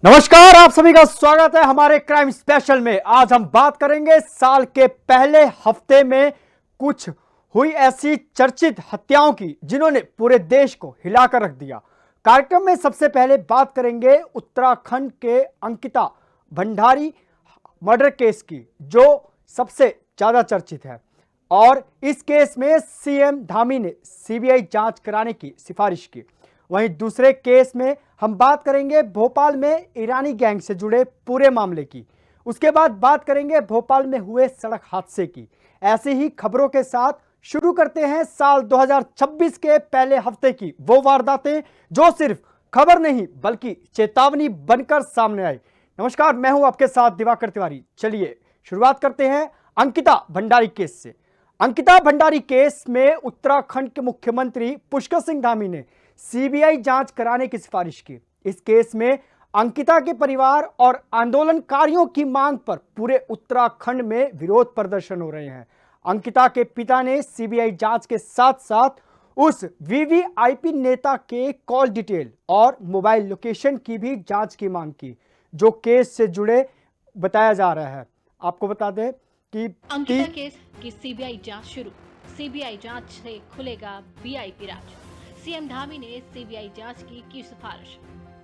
नमस्कार, आप सभी का स्वागत है हमारे क्राइम स्पेशल में। आज हम बात करेंगे साल के पहले हफ्ते में कुछ हुई ऐसी चर्चित हत्याओं की जिन्होंने पूरे देश को हिलाकर रख दिया। कार्यक्रम में सबसे पहले बात करेंगे उत्तराखंड के अंकिता भंडारी मर्डर केस की, जो सबसे ज्यादा चर्चित है। और इस केस में सीएम धामी ने सीबीआई जांच कराने की सिफारिश की। वहीं दूसरे केस में हम बात करेंगे भोपाल में ईरानी गैंग से जुड़े पूरे मामले की। उसके बाद बात करेंगे भोपाल में हुए सड़क हादसे की। ऐसी ही खबरों के साथ शुरू करते हैं साल 2026 के पहले हफ्ते की वो वारदातें जो सिर्फ खबर नहीं बल्कि चेतावनी बनकर सामने आई। नमस्कार, मैं हूं आपके साथ दिवाकर तिवारी। चलिए शुरुआत करते हैं अंकिता भंडारी केस से। अंकिता भंडारी केस में उत्तराखंड के मुख्यमंत्री पुष्कर सिंह धामी ने सीबीआई जांच कराने की सिफारिश की। इस केस में अंकिता के परिवार और आंदोलनकारियों की मांग पर पूरे उत्तराखंड में विरोध प्रदर्शन हो रहे हैं। अंकिता के पिता ने सीबीआई जांच के साथ साथ उस वीवीआईपी नेता के कॉल डिटेल और मोबाइल लोकेशन की भी जांच की मांग की, जो केस से जुड़े बताया जा रहा है। आपको बता दें कि अंकिता केस की सीबीआई जांच शुरू। सीबीआई जांच से खुलेगा वीआईपी राज। सीएम धामी ने सीबीआई जांच की सिफारिश।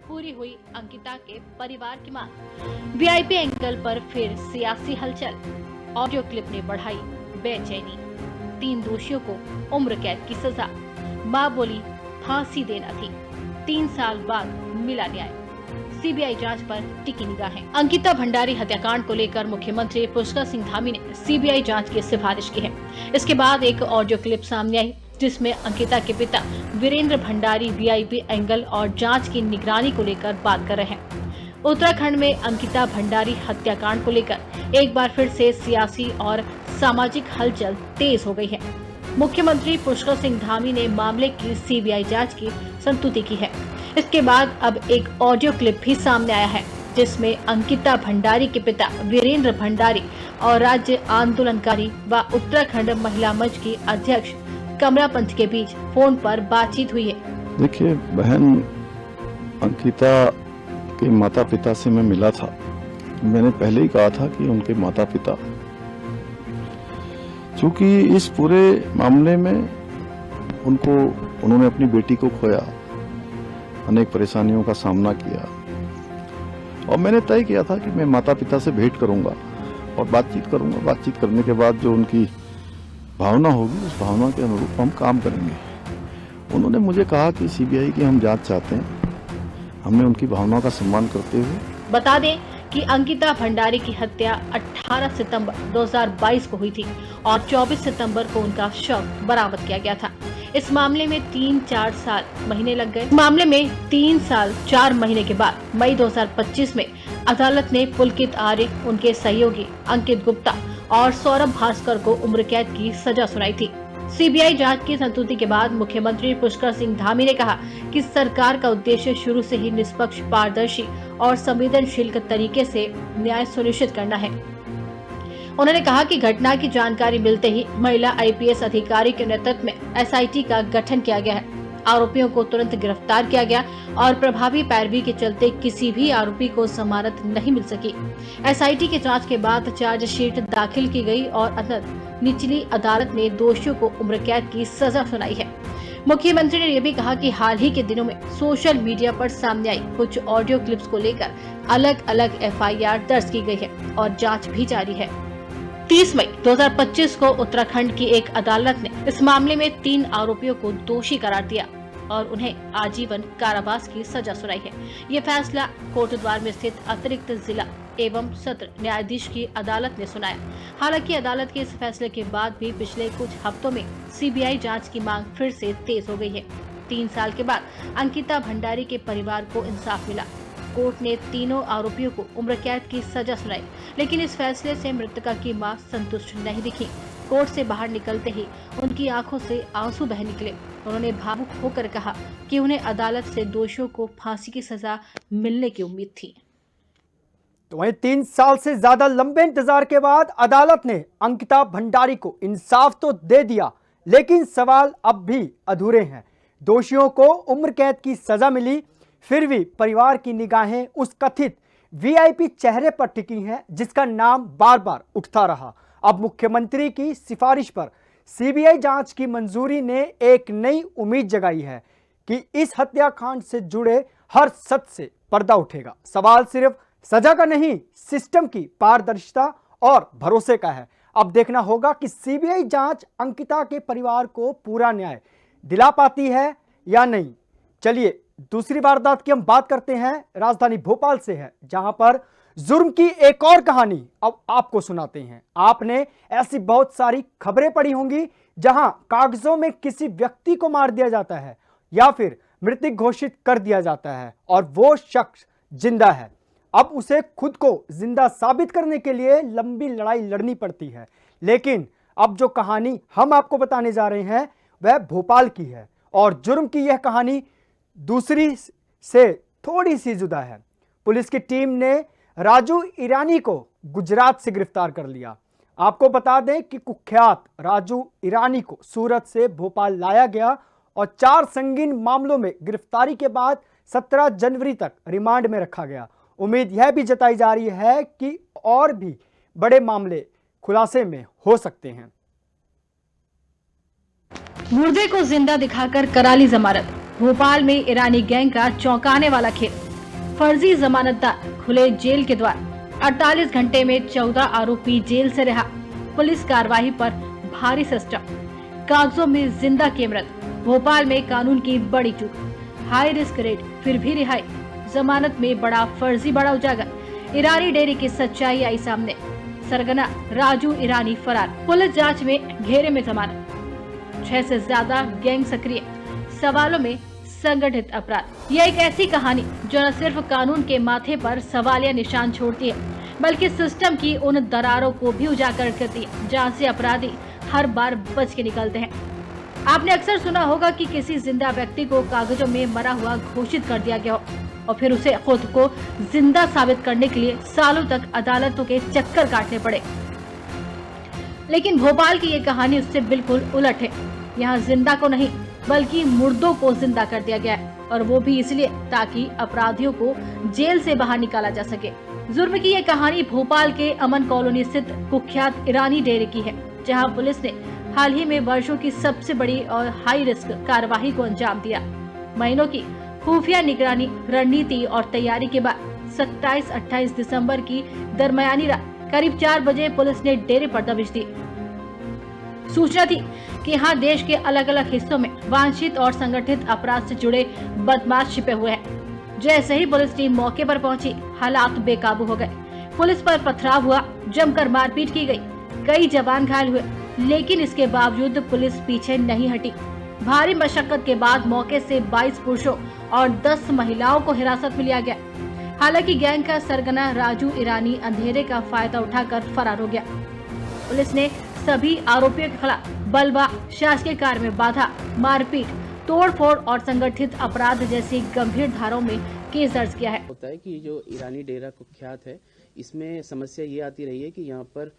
पूरी हुई अंकिता के परिवार की मांग। वीआईपी एंगल पर फिर सियासी हलचल। ऑडियो क्लिप ने बढ़ाई बेचैनी। 3 दोषियों को उम्र कैद की सजा। मां बोली फांसी देना थी। 3 साल बाद मिला न्याय। सीबीआई जांच पर टिकी निगाहें। अंकिता भंडारी हत्याकांड को लेकर मुख्यमंत्री पुष्कर सिंह धामी ने सीबीआई जांच की सिफारिश की है। इसके बाद एक ऑडियो क्लिप सामने आई जिसमें अंकिता के पिता वीरेंद्र भंडारी वीआईपी एंगल और जांच की निगरानी को लेकर बात कर रहे हैं। उत्तराखंड में अंकिता भंडारी हत्याकांड को लेकर एक बार फिर से सियासी और सामाजिक हलचल तेज हो गई है। मुख्यमंत्री पुष्कर सिंह धामी ने मामले की सीबीआई जांच की संस्तुति की है। इसके बाद अब एक ऑडियो क्लिप भी सामने आया है जिसमें अंकिता भंडारी के पिता वीरेंद्र भंडारी और राज्य आंदोलनकारी व उत्तराखंड महिला मंच की अध्यक्ष कमला पंत के बीच फोन पर बातचीत हुई है। देखिए बहन, अंकिता के माता पिता से मैं मिला था। मैंने पहले ही कहा था कि उनके माता पिता, चूंकि इस पूरे मामले में उन्होंने अपनी बेटी को खोया, अनेक परेशानियों का सामना किया और मैंने तय किया था कि मैं माता पिता से भेंट करूंगा और बातचीत करूंगा। बातचीत करने के बाद जो उनकी भावना होगी उस भावना के अनुरूप हम काम करेंगे। उन्होंने मुझे कहा कि सीबीआई की हम जांच चाहते हैं। हमने उनकी भावना का सम्मान करते हुए बता दें कि अंकिता भंडारी की हत्या 18 सितंबर 2022 को हुई थी और 24 सितंबर को उनका शव बरामद किया गया था। इस मामले में 3-4 महीने लग गए। मामले में 3 साल 4 महीने के बाद मई 2025 में अदालत ने पुलकित आर्य, उनके सहयोगी अंकित गुप्ता और सौरभ भास्कर को उम्र कैद की सजा सुनाई थी। सीबीआई जांच की संस्तुति के बाद मुख्यमंत्री पुष्कर सिंह धामी ने कहा कि सरकार का उद्देश्य शुरू से ही निष्पक्ष, पारदर्शी और संवेदनशील तरीके से न्याय सुनिश्चित करना है। उन्होंने कहा कि घटना की जानकारी मिलते ही महिला आईपीएस अधिकारी के नेतृत्व में एसआईटी का गठन किया गया है। आरोपियों को तुरंत गिरफ्तार किया गया और प्रभावी पैरवी के चलते किसी भी आरोपी को जमानत नहीं मिल सकी। एसआईटी की जांच के बाद चार्जशीट दाखिल की गई और निचली अदालत ने दोषियों को उम्र कैद की सजा सुनाई है। मुख्यमंत्री ने यह भी कहा कि हाल ही के दिनों में सोशल मीडिया पर सामने आई कुछ ऑडियो क्लिप्स को लेकर अलग अलग एफआईआर दर्ज की गई है और जाँच भी जारी है। 30 मई 2025 को उत्तराखंड की एक अदालत ने इस मामले में 3 आरोपियों को दोषी करार दिया और उन्हें आजीवन कारावास की सजा सुनाई है। ये फैसला कोटद्वार में स्थित अतिरिक्त जिला एवं सत्र न्यायाधीश की अदालत ने सुनाया। हालांकि अदालत के इस फैसले के बाद भी पिछले कुछ हफ्तों में सीबीआई जांच की मांग फिर से तेज हो गई है। 3 साल के बाद अंकिता भंडारी के परिवार को इंसाफ मिला। कोर्ट ने तीनों आरोपियों को उम्र कैद की सजा सुनाई, लेकिन इस फैसले से मृतका की मां संतुष्ट नहीं दिखी। कोर्ट से बाहर निकलते ही उनकी आंखों से आंसू बह निकले। उन्होंने भावुक होकर कहा कि उन्हें अदालत से दोषियों को फांसी की सजा मिलने की उम्मीद थी। तो वहीं 3 साल से ज्यादा लंबे इंतजार के बाद अदालत ने अंकिता भंडारी को इंसाफ तो दे दिया, लेकिन सवाल अब भी अधूरे हैं। दोषियों को उम्र कैद की सजा मिली, फिर भी परिवार की निगाहें उस कथित वीआईपी चेहरे पर टिकी हैं जिसका नाम बार बार उठता रहा। अब मुख्यमंत्री की सिफारिश पर सीबीआई जांच की मंजूरी ने एक नई उम्मीद जगाई है कि इस हत्याकांड से जुड़े हर सत्य से पर्दा उठेगा। सवाल सिर्फ सजा का नहीं, सिस्टम की पारदर्शिता और भरोसे का है। अब देखना होगा कि सीबीआई जांच अंकिता के परिवार को पूरा न्याय दिला पाती है या नहीं। चलिए दूसरी वारदात की हम बात करते हैं, राजधानी भोपाल से है, जहां पर जुर्म की एक और कहानी अब आपको सुनाते हैं। आपने ऐसी बहुत सारी खबरें पढ़ी होंगी जहां कागजों में किसी व्यक्ति को मार दिया जाता है या फिर मृतक घोषित कर दिया जाता है और वो शख्स जिंदा है। अब उसे खुद को जिंदा साबित करने के लिए लंबी लड़ाई लड़नी पड़ती है। लेकिन अब जो कहानी हम आपको बताने जा रहे हैं वह भोपाल की है और जुर्म की यह कहानी दूसरी से थोड़ी सी जुदा है। पुलिस की टीम ने राजू ईरानी को गुजरात से गिरफ्तार कर लिया। आपको बता दें कि कुख्यात राजू ईरानी को सूरत से भोपाल लाया गया और 4 संगीन मामलों में गिरफ्तारी के बाद 17 जनवरी तक रिमांड में रखा गया। उम्मीद यह भी जताई जा रही है कि और भी बड़े मामले खुलासे में हो सकते हैं। मुर्दे को जिंदा दिखाकर कराली जमानत। भोपाल में ईरानी गैंग का चौंकाने वाला खेल। फर्जी जमानतदार खुले जेल के द्वार। 48 घंटे में 14 आरोपी जेल से रिहा। पुलिस कार्रवाई पर भारी सिस्टम। कागजों में जिंदा के मृत। भोपाल में कानून की बड़ी चूक। हाई रिस्क रेट फिर भी रिहाई। जमानत में बड़ा फर्जी बड़ा उजागर। ईरानी डेयरी की सच्चाई आई सामने। सरगना राजू ईरानी फरार। पुलिस जांच में घेरे में जमानत। 6 से ज्यादा गैंग सक्रिय। सवालों में संगठित अपराध। यह एक ऐसी कहानी जो न सिर्फ कानून के माथे पर सवालिया निशान छोड़ती है बल्कि सिस्टम की उन दरारों को भी उजागर करती है जहां से अपराधी हर बार बच के निकलते हैं। आपने अक्सर सुना होगा कि किसी जिंदा व्यक्ति को कागजों में मरा हुआ घोषित कर दिया गया हो और फिर उसे खुद को जिंदा साबित करने के लिए सालों तक अदालतों के चक्कर काटने पड़े। लेकिन भोपाल की ये कहानी उससे बिल्कुल उलट है। यहाँ जिंदा को नहीं बल्कि मुर्दों को जिंदा कर दिया गया है और वो भी इसलिए ताकि अपराधियों को जेल से बाहर निकाला जा सके। जुर्म की ये कहानी भोपाल के अमन कॉलोनी स्थित कुख्यात ईरानी डेयरी की है, जहां पुलिस ने हाल ही में वर्षों की सबसे बड़ी और हाई रिस्क कार्रवाई को अंजाम दिया। महीनों की खुफिया निगरानी, रणनीति और तैयारी के बाद 27-28 दिसंबर की दरमियानी रात करीब 4 बजे पुलिस ने डेरे पर दबिश दी। सूचना थी कि यहाँ देश के अलग अलग हिस्सों में वांछित और संगठित अपराध से जुड़े बदमाश छिपे हुए हैं। जैसे ही पुलिस टीम मौके पर पहुंची, हालात बेकाबू हो गए। पुलिस पर पथराव हुआ, जमकर मारपीट की गई, कई जवान घायल हुए, लेकिन इसके बावजूद पुलिस पीछे नहीं हटी। भारी मशक्कत के बाद मौके से 22 पुरुषों और 10 महिलाओं को हिरासत में लिया गया। हालांकि गैंग का सरगना राजू ईरानी अंधेरे का फायदा उठाकर फरार हो गया। पुलिस ने सभी आरोपियों के खिलाफ बलवा, शासकीय कार्य में बाधा, मारपीट, तोड़फोड़ और संगठित अपराध जैसी गंभीर धाराओं में केस दर्ज किया है। होता है कि जो ईरानी डेरा कुख्यात है, इसमें समस्या ये आती रही है कि यहाँ पर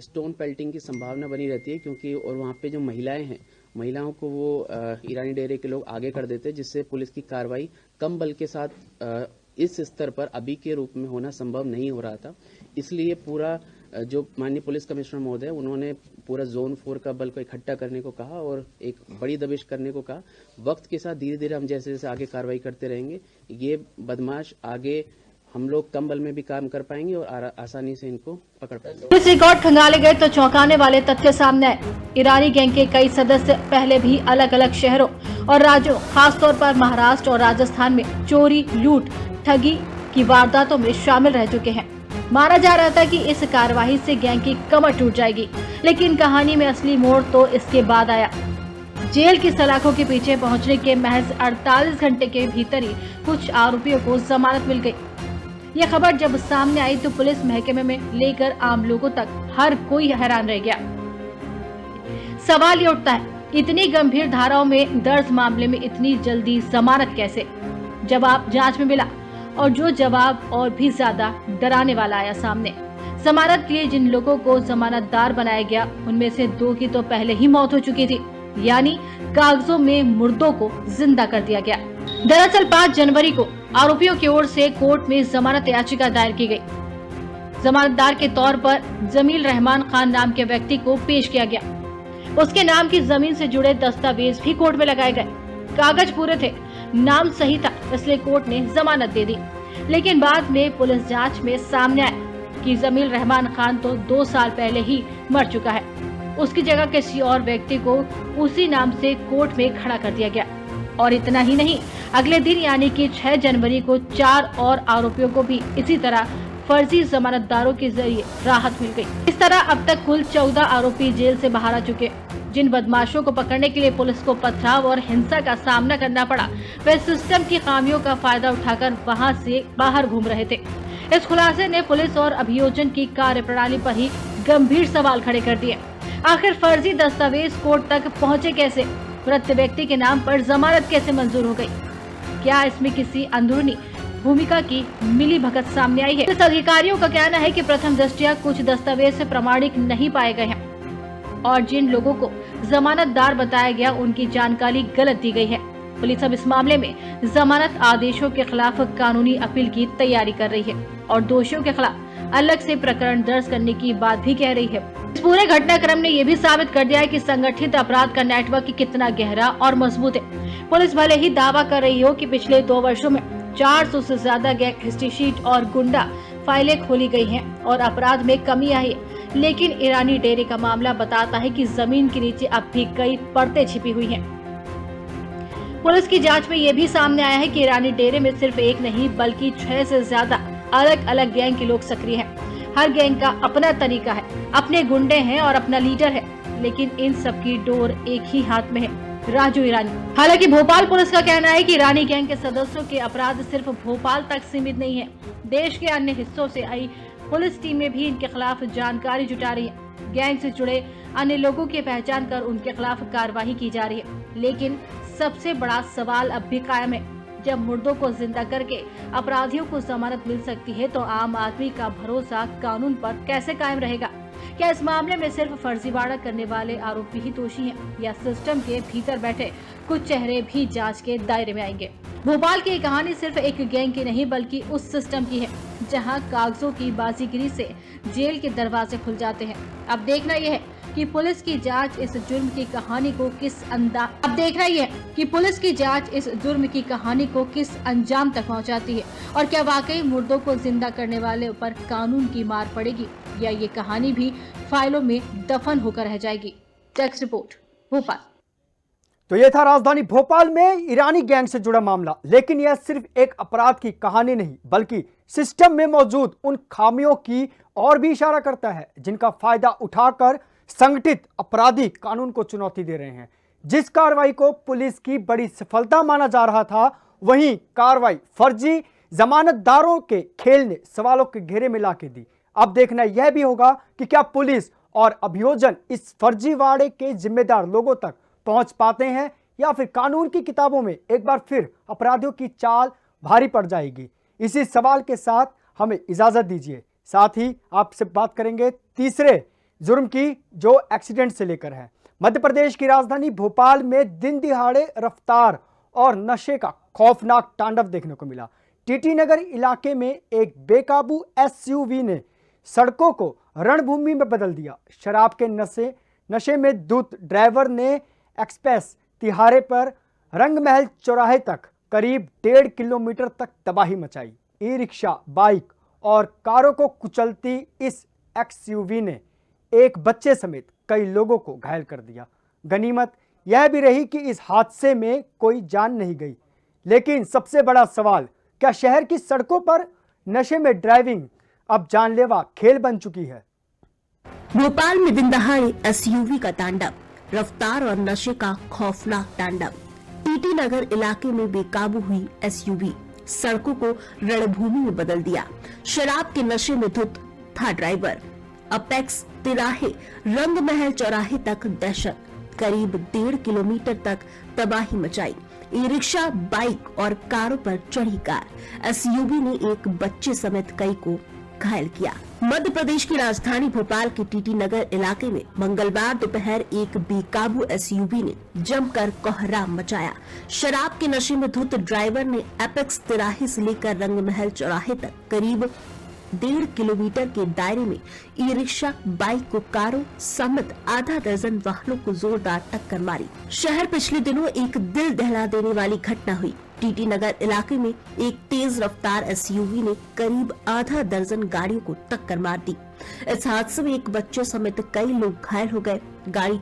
स्टोन पेल्टिंग की संभावना बनी रहती है, क्योंकि और वहाँ पे जो महिलाएं हैं, महिलाओं को वो ईरानी डेरे के लोग आगे कर देते हैं, जिससे पुलिस की कार्रवाई कम बल के साथ इस स्तर पर अभी के रूप में होना संभव नहीं हो रहा था। इसलिए पूरा जो माननीय पुलिस कमिश्नर महोदय, उन्होंने पूरा जोन 4 का बल को इकट्ठा करने को कहा और एक बड़ी दबिश करने को कहा। वक्त के साथ धीरे धीरे हम जैसे जैसे आगे कार्रवाई करते रहेंगे, ये बदमाश आगे हम लोग कम बल में भी काम कर पाएंगे और आसानी से इनको पकड़ पाएंगे। पुलिस रिकॉर्ड खंगाले गए तो चौंकाने वाले तथ्य सामने आए। ईरानी गैंग के कई सदस्य पहले भी अलग अलग शहरों और राज्यों, खासतौर पर महाराष्ट्र और राजस्थान में चोरी, लूट, ठगी की वारदातों में शामिल रह चुके हैं। माना जा रहा था कि इस कार्यवाही से गैंग की कमर टूट जाएगी, लेकिन कहानी में असली मोड़ तो इसके बाद आया। जेल की सलाखों के पीछे पहुंचने के महज 48 घंटे के भीतर ही कुछ आरोपियों को जमानत मिल गई। यह खबर जब सामने आई तो पुलिस महकमे में लेकर आम लोगों तक हर कोई हैरान रह गया। सवाल ये उठता है, इतनी गंभीर धाराओं में दर्ज मामले में इतनी जल्दी जमानत कैसे? जवाब जांच में मिला, और जो जवाब और भी ज्यादा डराने वाला आया सामने। जमानत के लिए जिन लोगों को जमानतदार बनाया गया, उनमें से 2 की तो पहले ही मौत हो चुकी थी, यानी कागजों में मुर्दों को जिंदा कर दिया गया। दरअसल 5 जनवरी को आरोपियों की ओर से कोर्ट में जमानत याचिका दायर की गई। जमानतदार के तौर पर जमील रहमान खान नाम के व्यक्ति को पेश किया गया। उसके नाम की जमीन से जुड़े दस्तावेज भी कोर्ट में लगाए गए। कागज पूरे थे, नाम सही था, इसलिए कोर्ट ने जमानत दे दी। लेकिन बाद में पुलिस जांच में सामने आया कि जमील रहमान खान तो 2 साल पहले ही मर चुका है। उसकी जगह किसी और व्यक्ति को उसी नाम से कोर्ट में खड़ा कर दिया गया। और इतना ही नहीं, अगले दिन यानी कि 6 जनवरी को 4 और आरोपियों को भी इसी तरह फर्जी जमानतदारों के जरिए राहत मिल गई। इस तरह अब तक कुल 14 आरोपी जेल से बाहर आ चुके। जिन बदमाशों को पकड़ने के लिए पुलिस को पथराव और हिंसा का सामना करना पड़ा, वे सिस्टम की खामियों का फायदा उठाकर वहां से बाहर घूम रहे थे। इस खुलासे ने पुलिस और अभियोजन की कार्यप्रणाली पर ही गंभीर सवाल खड़े कर दिए। आखिर फर्जी दस्तावेज कोर्ट तक पहुँचे कैसे? मृत व्यक्ति के नाम पर जमानत कैसे मंजूर हो गयी? क्या इसमें किसी अंदरूनी भूमिका की मिली भगत सामने आई है? इस अधिकारियों का कहना है कि प्रथम दृष्टया कुछ दस्तावेज से प्रमाणिक नहीं पाए गए हैं और जिन लोगों को जमानतदार बताया गया उनकी जानकारी गलत दी गई है। पुलिस अब इस मामले में जमानत आदेशों के खिलाफ कानूनी अपील की तैयारी कर रही है और दोषियों के खिलाफ अलग से प्रकरण दर्ज करने की बात भी कह रही है। इस पूरे घटनाक्रम ने यह भी साबित कर दिया है कि संगठित अपराध का नेटवर्क कितना गहरा और मजबूत है। पुलिस भले ही दावा कर रही हो कि पिछले 2 वर्षों में 400 से ज्यादा गैंग हिस्ट्री शीट और गुंडा फाइलें खोली गई हैं और अपराध में कमी आई है, लेकिन ईरानी डेरे का मामला बताता है कि जमीन के नीचे अब भी कई परतें छिपी हुई हैं। पुलिस की जांच में यह भी सामने आया है कि ईरानी डेरे में सिर्फ एक नहीं बल्कि 6 से ज्यादा अलग अलग गैंग के लोग सक्रिय हैं। हर गैंग का अपना तरीका है, अपने गुंडे हैं और अपना लीडर है, लेकिन इन सब की डोर एक ही हाथ में है, राजू ईरानी। हालांकि भोपाल पुलिस का कहना है कि ईरानी गैंग के सदस्यों के अपराध सिर्फ भोपाल तक सीमित नहीं है। देश के अन्य हिस्सों से आई पुलिस टीमें भी इनके खिलाफ जानकारी जुटा रही है। गैंग से जुड़े अन्य लोगों की पहचान कर उनके खिलाफ कार्रवाई की जा रही है। लेकिन सबसे बड़ा सवाल अब भी कायम है, जब मुर्दों को जिंदा करके अपराधियों को जमानत मिल सकती है तो आम आदमी का भरोसा कानून पर कैसे कायम रहेगा? क्या इस मामले में सिर्फ फर्जीवाड़ा करने वाले आरोपी ही दोषी हैं या सिस्टम के भीतर बैठे कुछ चेहरे भी जांच के दायरे में आएंगे? भोपाल की कहानी सिर्फ एक गैंग की नहीं बल्कि उस सिस्टम की है जहां कागजों की बाजीगरी से जेल के दरवाजे खुल जाते हैं। अब देखना यह है कि पुलिस की जांच इस जुर्म की कहानी को किस अंजाम तक पहुंचाती है और क्या वाकई मुर्दों को जिंदा करने वाले पर कानून की मार पड़ेगी या ये कहानी भी फाइलों में दफन होकर रह जाएगी। Text report Bhopal. तो ये था राजधानी भोपाल में ईरानी गैंग से जुड़ा मामला, लेकिन यह सिर्फ एक अपराध की कहानी नहीं बल्कि सिस्टम में मौजूद उन खामियों की और भी इशारा करता है जिनका फायदा उठाकर संगठित अपराधी कानून को चुनौती दे रहे हैं। जिस कार्रवाई को पुलिस की बड़ी सफलता माना जा रहा था, वहीं कार्रवाई फर्जी जमानतदारों के खेल ने सवालों के घेरे में ला के दी। अब देखना यह भी होगा कि क्या पुलिस और अभियोजन इस फर्जीवाड़े के जिम्मेदार लोगों तक पहुंच पाते हैं या फिर कानून की किताबों में एक बार फिर अपराधियों की चाल भारी पड़ जाएगी। इसी सवाल के साथ हमें इजाजत दीजिए, साथ ही आपसे बात करेंगे तीसरे जुर्म की जो एक्सीडेंट से लेकर है। मध्य प्रदेश की राजधानी भोपाल में दिन दिहाड़े रफ्तार और नशे का खौफनाक तांडव देखने को मिला। टीटी नगर इलाके में एक बेकाबू एसयूवी ने सड़कों को रणभूमि में बदल दिया। शराब के नशे में धुत ड्राइवर ने एक्सप्रेस तिहारे पर रंगमहल चौराहे तक करीब 1.5 किलोमीटर तक तबाही मचाई। ई रिक्शा, बाइक और कारों को कुचलती इस एक्सयूवी ने एक बच्चे समेत कई लोगों को घायल कर दिया। गनीमत यह भी रही कि इस हादसे में कोई जान नहीं गई। लेकिन सबसे बड़ा सवाल, क्या शहर की सड़कों पर नशे में ड्राइविंग अब जानलेवा खेल बन चुकी है? भोपाल में दिन दहाड़े एसयूवी का तांडव, रफ्तार और नशे का खौफनाक तांडव। टीटी नगर इलाके में बेकाबू हुई एसयूवी सड़कों को रणभूमि में बदल दिया। शराब के नशे में धुत था ड्राइवर। अपेक्स तिराहे रंगमहल चौराहे तक दहशत, करीब 1.5 किलोमीटर तक तबाही मचाई। ई रिक्शा, बाइक और कारों पर चढ़ी कार एसयूवी ने एक बच्चे समेत कई को घायल किया। मध्य प्रदेश की राजधानी भोपाल के टीटी नगर इलाके में मंगलवार दोपहर एक बेकाबू एसयूवी ने जमकर कोहराम मचाया। शराब के नशे में धुत ड्राइवर ने एपेक्स तिराहे से लेकर रंगमहल चौराहे तक करीब 1.5 किलोमीटर के दायरे में ई रिक्शा, बाइक को कारों समेत आधा दर्जन वाहनों को जोरदार टक्कर मारी। शहर पिछले दिनों एक दिल दहला देने वाली घटना हुई। टीटी नगर इलाके में एक तेज रफ्तार एसयूवी ने करीब आधा दर्जन गाड़ियों को टक्कर मार दी। इस हादसे में एक बच्चे समेत कई लोग घायल हो गए। गाड़ी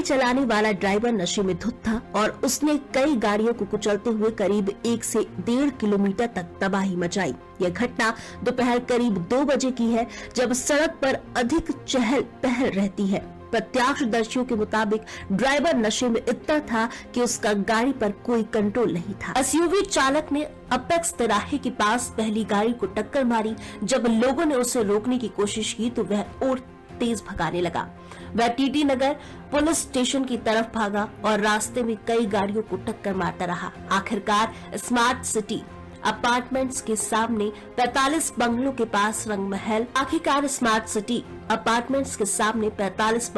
चलाने वाला ड्राइवर नशे में धुत था और उसने कई गाड़ियों को कुचलते हुए करीब 1 से 1.5 किलोमीटर तक तबाही मचाई। यह घटना दोपहर करीब 2 बजे की है, जब सड़क पर अधिक चहल पहल रहती है। प्रत्यक्षदर्शियों के मुताबिक ड्राइवर नशे में इतना था कि उसका गाड़ी पर कोई कंट्रोल नहीं था। एसयूवी चालक ने अपेक्स तिराहे के पास पहली गाड़ी को टक्कर मारी। जब लोगों ने उसे रोकने की कोशिश की तो वह और तेज भगाने लगा। वह टीटी नगर पुलिस स्टेशन की तरफ भागा और रास्ते में कई गाड़ियों को टक्कर मारता रहा। आखिरकार स्मार्ट सिटी अपार्टमेंट्स के सामने 45 बंगलों के पास रंगमहल स्मार्ट सिटी अपार्टमेंट्स के सामने 45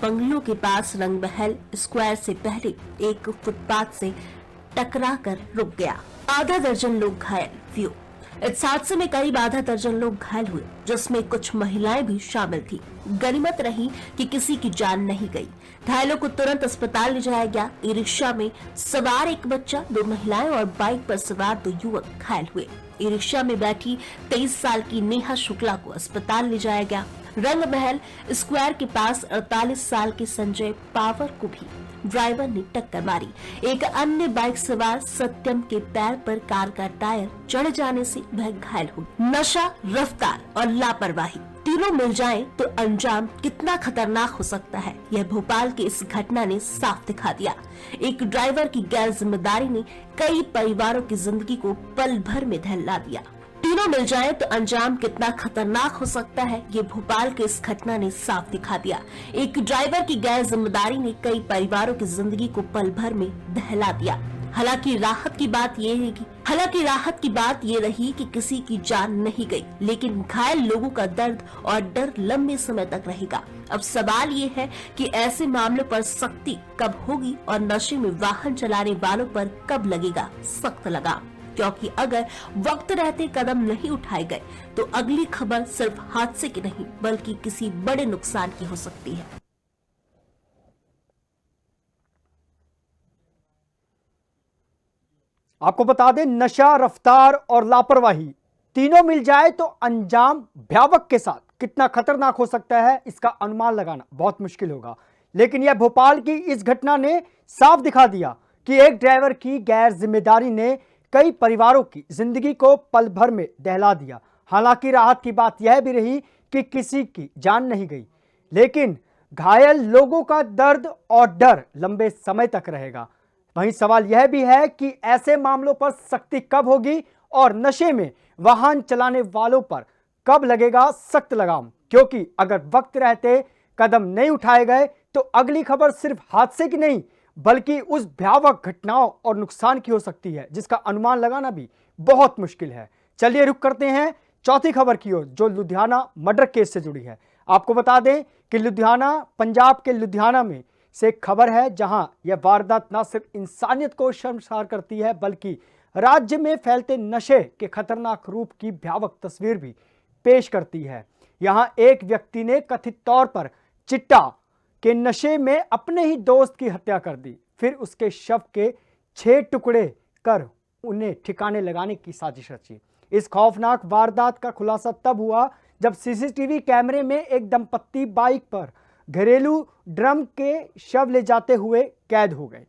बंगलों के पास रंगमहल स्क्वायर से पहले एक फुटपाथ से टकरा कर रुक गया। आधा दर्जन लोग घायल। इस हादसे में करीब आधा दर्जन लोग घायल हुए, जिसमें कुछ महिलाएं भी शामिल थी। गनीमत रही कि किसी की जान नहीं गई। घायलों को तुरंत अस्पताल ले जाया गया। ई रिक्शा में सवार एक बच्चा, 2 महिलाएं और बाइक पर सवार 2 युवक घायल हुए। ई रिक्शा में बैठी 23 साल की नेहा शुक्ला को अस्पताल ले जाया गया। रंगमहल स्क्वायर के पास 48 साल के संजय पावर को भी ड्राइवर ने टक्कर मारी। एक अन्य बाइक सवार सत्यम के पैर पर कार का टायर चढ़ जाने से वह घायल हो गया। नशा, रफ्तार और लापरवाही तीनों मिल जाएं तो अंजाम कितना खतरनाक हो सकता है, यह भोपाल की इस घटना ने साफ दिखा दिया। एक ड्राइवर की गैर जिम्मेदारी ने कई परिवारों की जिंदगी को पल भर में दहला दिया। तीनों मिल जाए तो अंजाम कितना खतरनाक हो सकता है, ये भोपाल की इस घटना ने साफ दिखा दिया। एक ड्राइवर की गैर जिम्मेदारी ने कई परिवारों की जिंदगी को पल भर में दहला दिया। हालांकि राहत की बात ये रही कि किसी की जान नहीं गई, लेकिन घायल लोगों का दर्द और डर लंबे समय तक रहेगा। अब सवाल ये है कि ऐसे मामलों पर सख्ती कब होगी और नशे में वाहन चलाने वालों पर कब लगेगा सख्त लगाम, क्योंकि अगर वक्त रहते कदम नहीं उठाए गए तो अगली खबर सिर्फ हादसे की नहीं बल्कि किसी बड़े नुकसान की हो सकती है। आपको बता दें, नशा, रफ्तार और लापरवाही तीनों मिल जाए तो अंजाम भयावह के साथ कितना खतरनाक हो सकता है, इसका अनुमान लगाना बहुत मुश्किल होगा। लेकिन यह भोपाल की इस घटना ने साफ दिखा दिया कि एक ड्राइवर की गैर जिम्मेदारी ने कई परिवारों की जिंदगी को पल भर में दहला दिया। हालांकि राहत की बात यह भी रही कि किसी की जान नहीं गई, लेकिन घायल लोगों का दर्द और डर लंबे समय तक रहेगा। वहीं सवाल यह भी है कि ऐसे मामलों पर सख्ती कब होगी और नशे में वाहन चलाने वालों पर कब लगेगा सख्त लगाम, क्योंकि अगर वक्त रहते कदम नहीं उठाए गए तो अगली खबर सिर्फ हादसे की नहीं बल्कि उस भयावह घटनाओं और नुकसान की हो सकती है, जिसका अनुमान लगाना भी बहुत मुश्किल है। चलिए रुक करते हैं चौथी खबर की ओर, जो लुधियाना मर्डर केस से जुड़ी है। आपको बता दें कि लुधियाना, पंजाब के लुधियाना में से एक खबर है जहां यह वारदात न सिर्फ इंसानियत को शर्मसार करती है बल्कि राज्य में फैलते नशे के खतरनाक रूप की भयावह तस्वीर भी पेश करती है। यहां एक व्यक्ति ने कथित तौर पर चिट्टा के नशे में अपने ही दोस्त की हत्या कर दी, फिर उसके शव के 6 टुकड़े कर उन्हें ठिकाने लगाने की साजिश रची। इस खौफनाक वारदात का खुलासा तब हुआ जब सीसीटीवी कैमरे में एक दंपत्ति बाइक पर घरेलू ड्रम के शव ले जाते हुए कैद हो गए।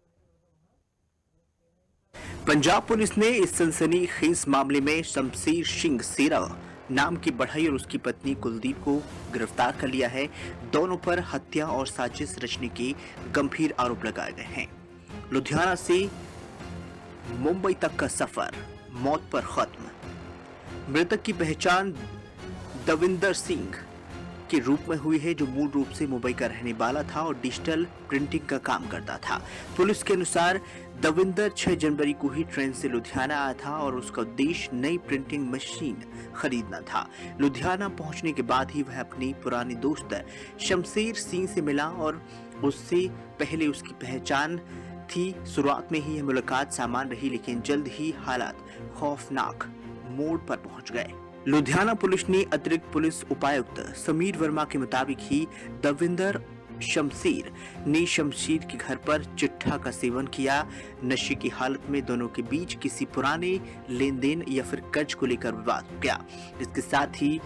पंजाब पुलिस ने इस सनसनीखेज मामले में शमशेर सिंह सेरा नाम की बढ़ई और उसकी पत्नी कुलदीप को गिरफ्तार कर लिया है। दोनों पर हत्या और साजिश रचने के गंभीर आरोप लगाए गए हैं। लुधियाना से मुंबई तक का सफर मौत पर खत्म। मृतक की पहचान दविंदर सिंह के रूप में हुई है, जो मूल रूप से मुंबई का रहने वाला था और डिजिटल प्रिंटिंग का काम करता था। पुलिस के अनुसार दविंदर 6 जनवरी को ही ट्रेन से लुधियाना आया था और उसका उद्देश्य नई प्रिंटिंग मशीन खरीदना था। लुधियाना पहुंचने के बाद ही वह अपनी पुरानी दोस्त शमशेर सिंह से मिला और उससे पहले उसकी पहचान थी। शुरुआत में ही यह मुलाकात सामान्य रही, लेकिन जल्द ही हालात खौफनाक मोड़ पर पहुंच गए। लुधियाना पुलिस ने अतिरिक्त पुलिस उपायुक्त समीर वर्मा के मुताबिक ही दविंदर शमशेर ने शमशेर के घर पर चिट्ठा का सेवन किया। नशे की हालत में दोनों के बीच किसी पुराने लेन देन या फिर कर्ज को लेकर विवाद हो गया। इसके साथ ही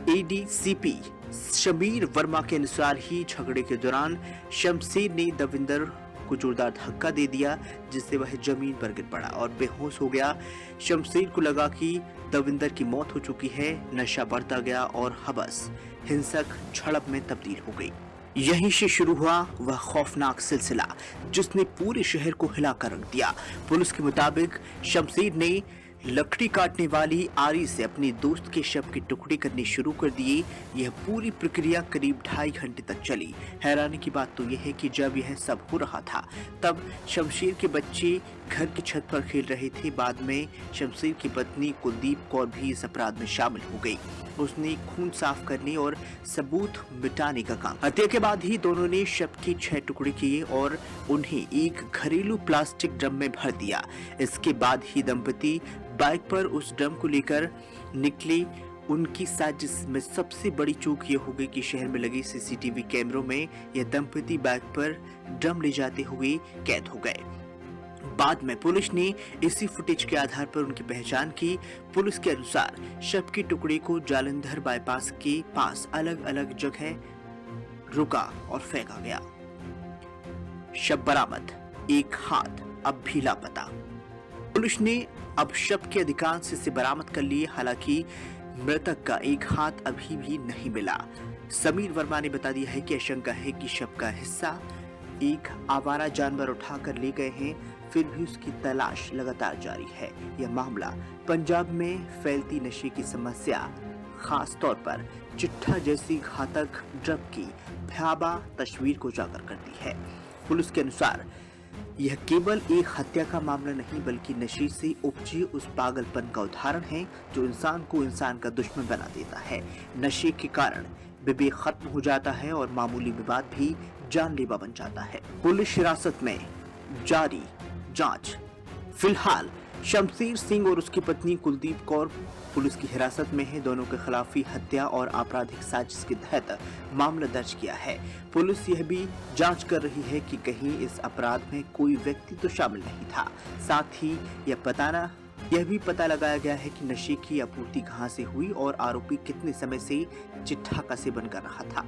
एडीसीपी समीर वर्मा के अनुसार ही झगड़े के दौरान शमशेर ने दविंदर को जोरदार धक्का दे दिया, जिससे वह जमीन पर गिर पड़ा और बेहोश हो गया। शमशेर को लगा कि दविंदर की मौत हो चुकी है। नशा बढ़ता गया और हवस हिंसक झड़प में तब्दील हो गई। यहीं से शुरू हुआ वह खौफनाक सिलसिला जिसने पूरे शहर को हिलाकर रख दिया। पुलिस के मुताबिक शमशेर ने लकड़ी काटने वाली आरी से अपने दोस्त के शव के टुकड़े करने शुरू कर दिए। यह पूरी प्रक्रिया करीब 2.5 घंटे तक चली। हैरानी की बात तो यह है कि जब यह सब हो रहा था तब शमशेर के बच्चे घर की छत पर खेल रहे थे। बाद में शमशेर की पत्नी कुलदीप कौर भी इस अपराध में शामिल हो गई। उसने खून साफ करने और सबूत मिटाने का काम। हत्या के बाद ही दोनों ने शव के 6 टुकड़े किए और उन्हें एक घरेलू प्लास्टिक ड्रम में भर दिया। इसके बाद ही दंपति बाइक पर उस ड्रम को लेकर निकले। उनकी साजिश में सबसे बड़ी चूक ये हो गई कि शहर में लगे सीसीटीवी कैमरों में यह दंपति बाइक पर ड्रम ले जाते हुए कैद हो गए। बाद में पुलिस ने इसी फुटेज के आधार पर उनकी पहचान की। पुलिस के अनुसार शव के टुकड़े को जालंधर बाईपास के पास अलग अलग जगह रुका और फेंका गया। शव बरामद, एक हाथ अब भी लापता। पुलिस ने अब शव के अधिकांश हिस्से बरामद कर लिए, हालांकि मृतक का एक हाथ अभी भी नहीं मिला। समीर वर्मा ने बता दिया है कि आशंका है कि शव का हिस्सा एक आवारा जानवर उठाकर ले गए हैं, फिर भी उसकी तलाश लगातार जारी है। यह मामला पंजाब में फैलती नशे की समस्या, खास तौर पर चिट्ठा जैसी घातक ड्रग की भयावह तस्वीर को उजागर करती है। पुलिस के अनुसार यह केवल एक हत्या का मामला नहीं बल्कि नशे से उपजे उस पागलपन का उदाहरण है जो इंसान को इंसान का दुश्मन बना देता है। नशे के कारण विवेक खत्म हो जाता है और मामूली विवाद भी जानलेवा बन जाता है। पुलिस हिरासत में जारी जांच। फिलहाल शमशेर सिंह और उसकी पत्नी कुलदीप कौर पुलिस की हिरासत में है। दोनों के खिलाफ हत्या और आपराधिक साजिश के तहत मामला दर्ज किया है। पुलिस यह भी जांच कर रही है कि कहीं इस अपराध में कोई व्यक्ति तो शामिल नहीं था। साथ ही यह भी पता लगाया गया है कि नशे की आपूर्ति कहां से हुई और आरोपी कितने समय से चिट्ठा का सेवन कर रहा था।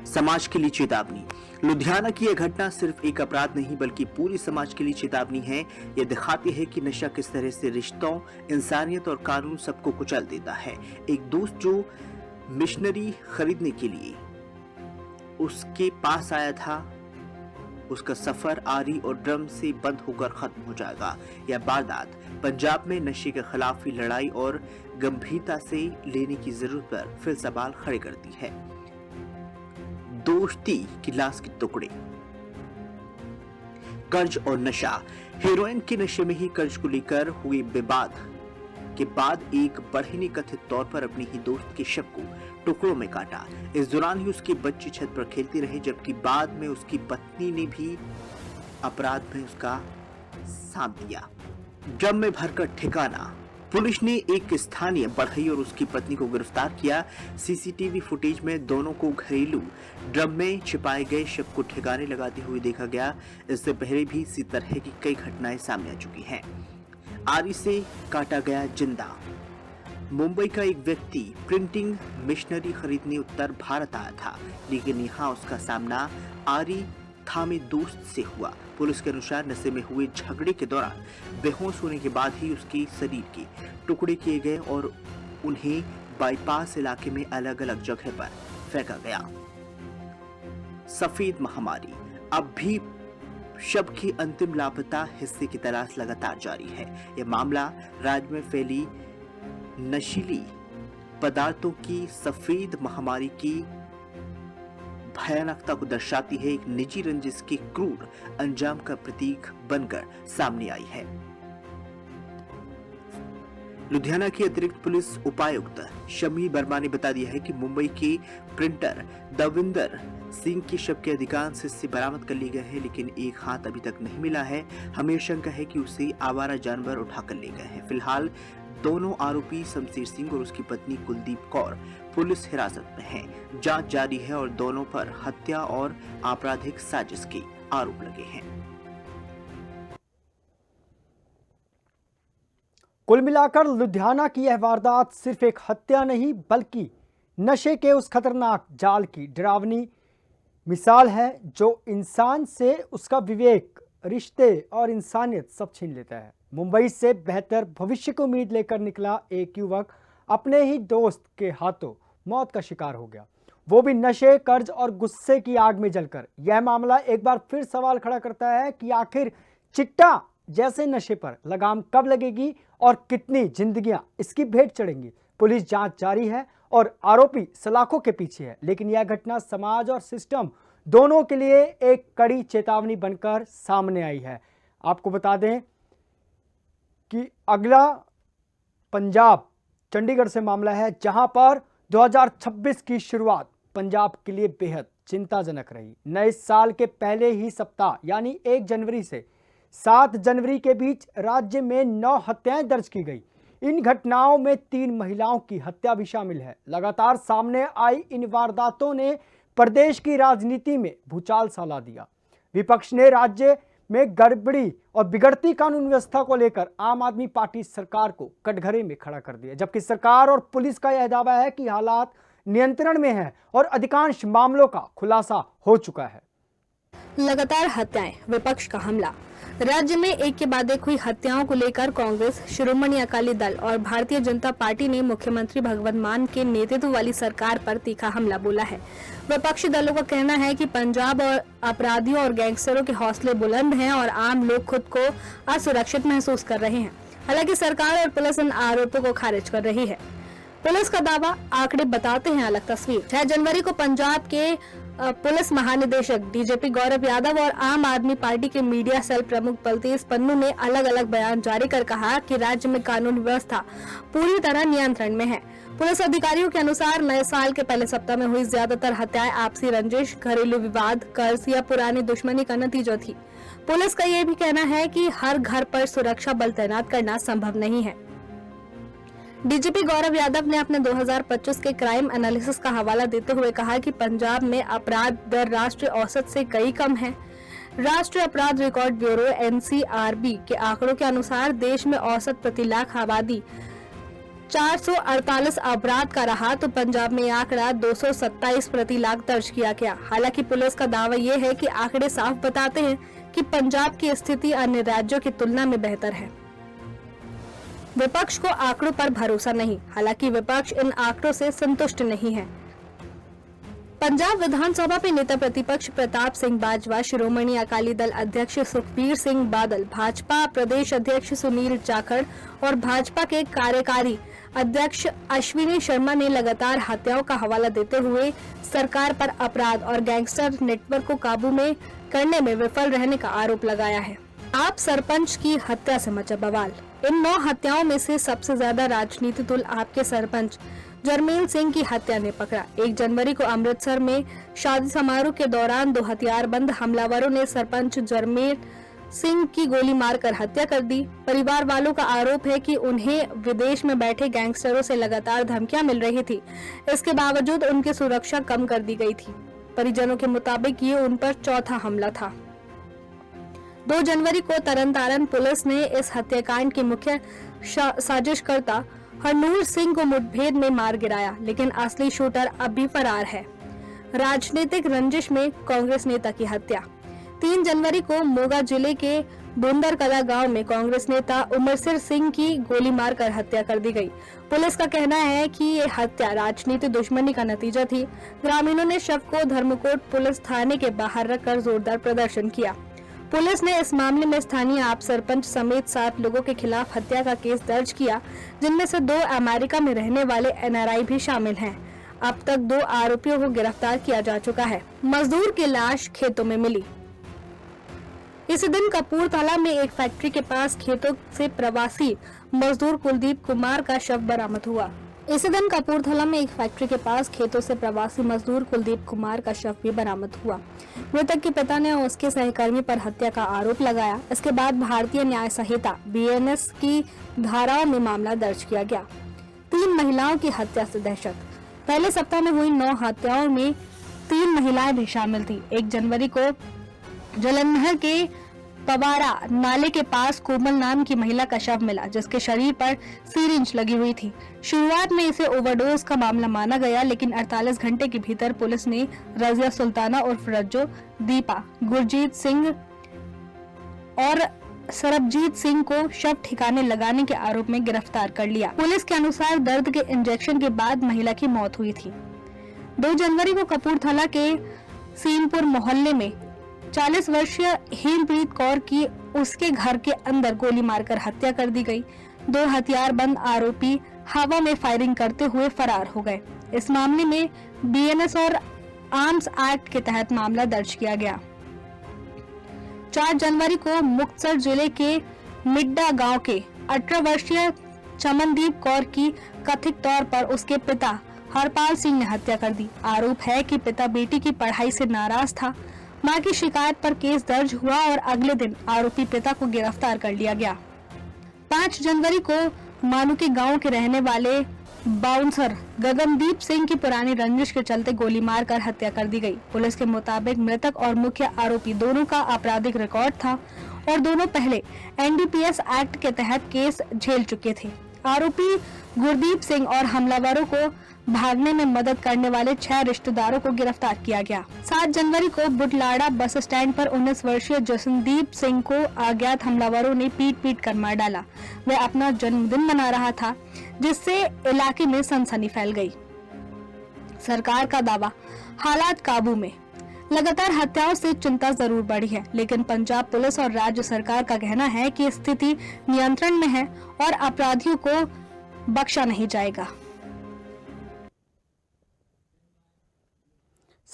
समाज के लिए चेतावनी। लुधियाना की यह घटना सिर्फ एक अपराध नहीं बल्कि पूरी समाज के लिए चेतावनी है। यह दिखाती है कि नशा किस तरह से रिश्तों, इंसानियत और कानून सबको कुचल देता है। एक दोस्त जो मिशनरी खरीदने के लिए उसके पास आया था, उसका सफर आरी और ड्रम से बंद होकर खत्म हो जाएगा। यह वारदात पंजाब में नशे के खिलाफ की लड़ाई और गंभीरता से लेने की जरूरत पर फिर सवाल खड़े करती है। दोस्ती की लाश के टुकड़े, कर्ज और नशा। हेरोइन के नशे में ही कर्ज को लेकर हुए विवाद के बाद एक बढ़ई ने कथित तौर पर अपनी ही दोस्त के शव को टुकड़ों में काटा। इस दौरान ही उसके बच्चे छत पर खेलते रहे, जबकि बाद में उसकी पत्नी ने भी अपराध में उसका साथ दिया। ड्रम में भरकर ठिकाना। पुलिस ने एक स्थानीय बढ़ई और उसकी पत्नी को गिरफ्तार किया। सीसीटीवी फुटेज में दोनों को घरेलू ड्रम में छिपाए गए शव को ठिकाने लगाते हुए देखा गया। इससे पहले भी इसी तरह की कई घटनाएं सामने आ चुकी हैं। आरी से काटा गया जिंदा। मुंबई का एक व्यक्ति प्रिंटिंग मशीनरी खरीदने उत्तर भारत आया था, लेकिन यहाँ उसका सामना आरी थामे दोस्त से हुआ। पुलिस के अनुसार नशे में हुए झगड़े के दौरान बेहोश होने के बाद ही उसके शरीर के टुकड़े किए गए और उन्हें बाईपास इलाके में अलग अलग जगह पर फेंका गया। सफेद महामारी। अब भी शव के अंतिम लापता हिस्से की तलाश लगातार जारी है। यह मामला राज्य में फैली नशीली पदार्थों की सफेद महामारी की भयानकता को दर्शाती है। एक निजी रंजिश के क्रूर अंजाम का प्रतीक बनकर सामने आई है। लुधियाना के अतिरिक्त पुलिस उपायुक्त शमी वर्मा ने बता दिया है कि मुंबई के प्रिंटर दविंदर सिंह के शव के अधिकांश हिस्से बरामद कर लिए गए हैं, लेकिन एक हाथ अभी तक नहीं मिला है। हमें शंका है कि उसे आवारा जानवर उठाकर ले गए हैं। फिलहाल दोनों आरोपी शमशेर सिंह और उसकी पत्नी कुलदीप कौर पुलिस हिरासत में हैं। जांच जारी है और दोनों पर हत्या और आपराधिक साजिश के आरोप लगे हैं। कुल मिलाकर लुधियाना की यह वारदात सिर्फ एक हत्या नहीं बल्कि नशे के उस खतरनाक जाल की डरावनी मिसाल है जो इंसान से उसका विवेक, रिश्ते और इंसानियत सब छीन लेता है। मुंबई से बेहतर भविष्य की उम्मीद लेकर निकला एक युवक अपने ही दोस्त के हाथों मौत का शिकार हो गया, वो भी नशे, कर्ज और गुस्से की आग में जलकर। यह मामला एक बार फिर सवाल खड़ा करता है कि आखिर चिट्टा जैसे नशे पर लगाम कब लगेगी और कितनी जिंदगियां इसकी भेंट चढ़ेंगी। पुलिस जांच जारी है और आरोपी सलाखों के पीछे है, लेकिन यह घटना समाज और सिस्टम दोनों के लिए एक कड़ी चेतावनी बनकर सामने आई है। आपको बता दें कि अगला पंजाब चंडीगढ़ से मामला है, जहां पर 2026 की शुरुआत पंजाब के लिए बेहद चिंताजनक रही। नए साल के पहले ही सप्ताह यानी 1 जनवरी से 7 जनवरी के बीच राज्य में 9 हत्याएं दर्ज की गई। इन घटनाओं में 3 महिलाओं की हत्या भी शामिल है। लगातार सामने आई इन वारदातों ने प्रदेश की राजनीति में भूचाल सा ला दिया। विपक्ष ने राज्य में गड़बड़ी और बिगड़ती कानून व्यवस्था को लेकर आम आदमी पार्टी सरकार को कटघरे में खड़ा कर दिया, जबकि सरकार और पुलिस का यह दावा है कि हालात नियंत्रण में है और अधिकांश मामलों का खुलासा हो चुका है। लगातार हत्याएं, विपक्ष का हमला। राज्य में एक के बाद एक हुई हत्याओं को लेकर कांग्रेस, शिरोमणि अकाली दल और भारतीय जनता पार्टी ने मुख्यमंत्री भगवंत मान के नेतृत्व वाली सरकार पर तीखा हमला बोला है। विपक्षी दलों का कहना है कि पंजाब और अपराधियों और गैंगस्टरों के हौसले बुलंद हैं और आम लोग खुद को असुरक्षित महसूस कर रहे हैं। हालांकि सरकार और पुलिस इन आरोपों को खारिज कर रही है। पुलिस का दावा, आंकड़े बताते हैं अलग तस्वीर। 6 जनवरी को पंजाब के पुलिस महानिदेशक डीजीपी गौरव यादव और आम आदमी पार्टी के मीडिया सेल प्रमुख बलतेज पन्नू ने अलग अलग बयान जारी कर कहा कि राज्य में कानून व्यवस्था पूरी तरह नियंत्रण में है। पुलिस अधिकारियों के अनुसार नए साल के पहले सप्ताह में हुई ज्यादातर हत्याएं आपसी रंजिश, घरेलू विवाद, कर्ज या पुरानी दुश्मनी का नतीजा थी। पुलिस का यह भी कहना है कि हर घर पर सुरक्षा बल तैनात करना संभव नहीं है। डीजीपी गौरव यादव ने अपने 2025 के क्राइम एनालिसिस का हवाला देते हुए कहा कि पंजाब में अपराध दर राष्ट्रीय औसत से कई कम है। राष्ट्रीय अपराध रिकॉर्ड ब्यूरो एनसीआरबी के आंकड़ों के अनुसार देश में औसत प्रति लाख आबादी 448 अपराध का रहा, तो पंजाब में आंकड़ा 227 प्रति लाख दर्ज किया गया। हालांकि पुलिस का दावा यह है कि आंकड़े साफ बताते हैं कि पंजाब की स्थिति अन्य राज्यों की तुलना में बेहतर है। विपक्ष को आंकड़ों पर भरोसा नहीं, हालांकि विपक्ष इन आंकड़ों से संतुष्ट नहीं है। पंजाब विधानसभा में नेता प्रतिपक्ष प्रताप सिंह बाजवा, शिरोमणि अकाली दल अध्यक्ष सुखबीर सिंह बादल, भाजपा प्रदेश अध्यक्ष सुनील जाखड़ और भाजपा के कार्यकारी अध्यक्ष अश्विनी शर्मा ने लगातार हत्याओं का हवाला देते हुए सरकार पर अपराध और गैंगस्टर नेटवर्क को काबू में करने में विफल रहने का आरोप लगाया है। आप सरपंच की हत्या से मचा बवाल। इन 9 हत्याओं में से सबसे ज्यादा राजनीति तुल आपके सरपंच जरमील सिंह की हत्या ने पकड़ा। 1 जनवरी को अमृतसर में शादी समारोह के दौरान 2 हथियारबंद हमलावरों ने सरपंच जरमील सिंह की गोली मारकर हत्या कर दी। परिवार वालों का आरोप है कि उन्हें विदेश में बैठे गैंगस्टरों से लगातार धमकियां मिल रही थी, इसके बावजूद उनकी सुरक्षा कम कर दी गई थी। परिजनों के मुताबिक ये उन पर चौथा हमला था। 2 जनवरी को तरनतारन पुलिस ने इस हत्याकांड के मुख्य साजिशकर्ता हरनूर सिंह को मुठभेड़ में मार गिराया, लेकिन असली शूटर अब भी फरार है। राजनीतिक रंजिश में कांग्रेस नेता की हत्या। 3 जनवरी को मोगा जिले के बुंदरकला गांव में कांग्रेस नेता उमरसिर सिंह की गोली मारकर हत्या कर दी गई। पुलिस का कहना है कि ये हत्या राजनीतिक दुश्मनी का नतीजा थी। ग्रामीणों ने शव को धर्मकोट पुलिस थाने के बाहर रखकर जोरदार प्रदर्शन किया। पुलिस ने इस मामले में स्थानीय आप सरपंच समेत 7 लोगों के खिलाफ हत्या का केस दर्ज किया, जिनमें से 2 अमेरिका में रहने वाले NRI भी शामिल हैं। अब तक 2 आरोपियों को गिरफ्तार किया जा चुका है। मजदूर की लाश खेतों में मिली। इसी दिन कपूरथला में एक फैक्ट्री के पास खेतों से प्रवासी मजदूर कुलदीप कुमार का शव बरामद हुआ। इसी दिन कपूरथला में एक फैक्ट्री के पास खेतों से प्रवासी मजदूर कुलदीप कुमार का शव भी बरामद हुआ। मृतक के पिता ने उसके सहकर्मी पर हत्या का आरोप लगाया। इसके बाद भारतीय न्याय संहिता BNS की धाराओं में मामला दर्ज किया गया। 3 महिलाओं की हत्या से दहशत। पहले सप्ताह में हुई 9 हत्याओं में 3 महिलाएं भी शामिल थी। 1 जनवरी को जलंधर के पवारा नाले के पास कोमल नाम की महिला का शव मिला, जिसके शरीर पर सिरिंज लगी हुई थी। शुरुआत में इसे ओवरडोज का मामला माना गया, लेकिन 48 घंटे के भीतर पुलिस ने रजिया सुल्ताना उर्फ रज्जो, दीपा, गुरजीत सिंह और सरबजीत सिंह को शव ठिकाने लगाने के आरोप में गिरफ्तार कर लिया। पुलिस के अनुसार दर्द के इंजेक्शन के बाद महिला की मौत हुई थी। 2 जनवरी को कपूरथला के सीनपुर मोहल्ले में 40 वर्षीय हीरप्रीत कौर की उसके घर के अंदर गोली मारकर हत्या कर दी गई। 2 हथियारबंद आरोपी हवा में फायरिंग करते हुए फरार हो गए। इस मामले में BNS और आर्म्स एक्ट के तहत मामला दर्ज किया गया। 4 जनवरी को मुक्तसर जिले के मिड्डा गांव के 18 वर्षीय चमनदीप कौर की कथित तौर पर उसके पिता हरपाल सिंह ने हत्या कर दी। आरोप है कि पिता बेटी की पढ़ाई से नाराज था। मां की शिकायत पर केस दर्ज हुआ और अगले दिन आरोपी पिता को गिरफ्तार कर लिया गया। 5 जनवरी को मानू के गांव के रहने वाले बाउंसर गगनदीप सिंह की पुरानी रंजिश के चलते गोली मारकर हत्या कर दी गई। पुलिस के मुताबिक मृतक और मुख्य आरोपी दोनों का आपराधिक रिकॉर्ड था और दोनों पहले NDPS एक्ट के तहत केस झेल चुके थे। आरोपी गुरदीप सिंह और हमलावरों को भागने में मदद करने वाले 6 रिश्तेदारों को गिरफ्तार किया गया। 7 जनवरी को बुटलाड़ा बस स्टैंड पर 19 वर्षीय जसनदीप सिंह को अज्ञात हमलावरों ने पीट कर मार डाला। वह अपना जन्मदिन मना रहा था, जिससे इलाके में सनसनी फैल गई। सरकार का दावा, हालात काबू में। लगातार हत्याओं से चिंता जरूर बढ़ी है, लेकिन पंजाब पुलिस और राज्य सरकार का कहना है कि स्थिति नियंत्रण में है और अपराधियों को बख्शा नहीं जाएगा।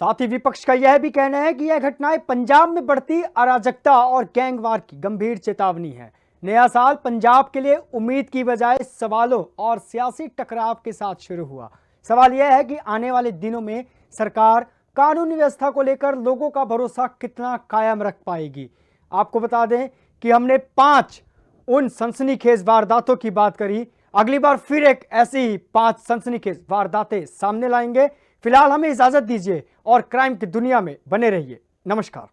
साथ ही विपक्ष का यह भी कहना है कि यह घटनाएं पंजाब में बढ़ती अराजकता और गैंगवार की गंभीर चेतावनी है। नया साल पंजाब के लिए उम्मीद की बजाय सवालों और सियासी टकराव के साथ शुरू हुआ। सवाल यह है कि आने वाले दिनों में सरकार कानूनी व्यवस्था को लेकर लोगों का भरोसा कितना कायम रख पाएगी। आपको बता दें कि हमने 5 उन सनसनीखेज वारदातों की बात करी। अगली बार फिर एक ऐसी ही 5 सनसनीखेज वारदातें सामने लाएंगे। फिलहाल हमें इजाजत दीजिए और क्राइम की दुनिया में बने रहिए। नमस्कार।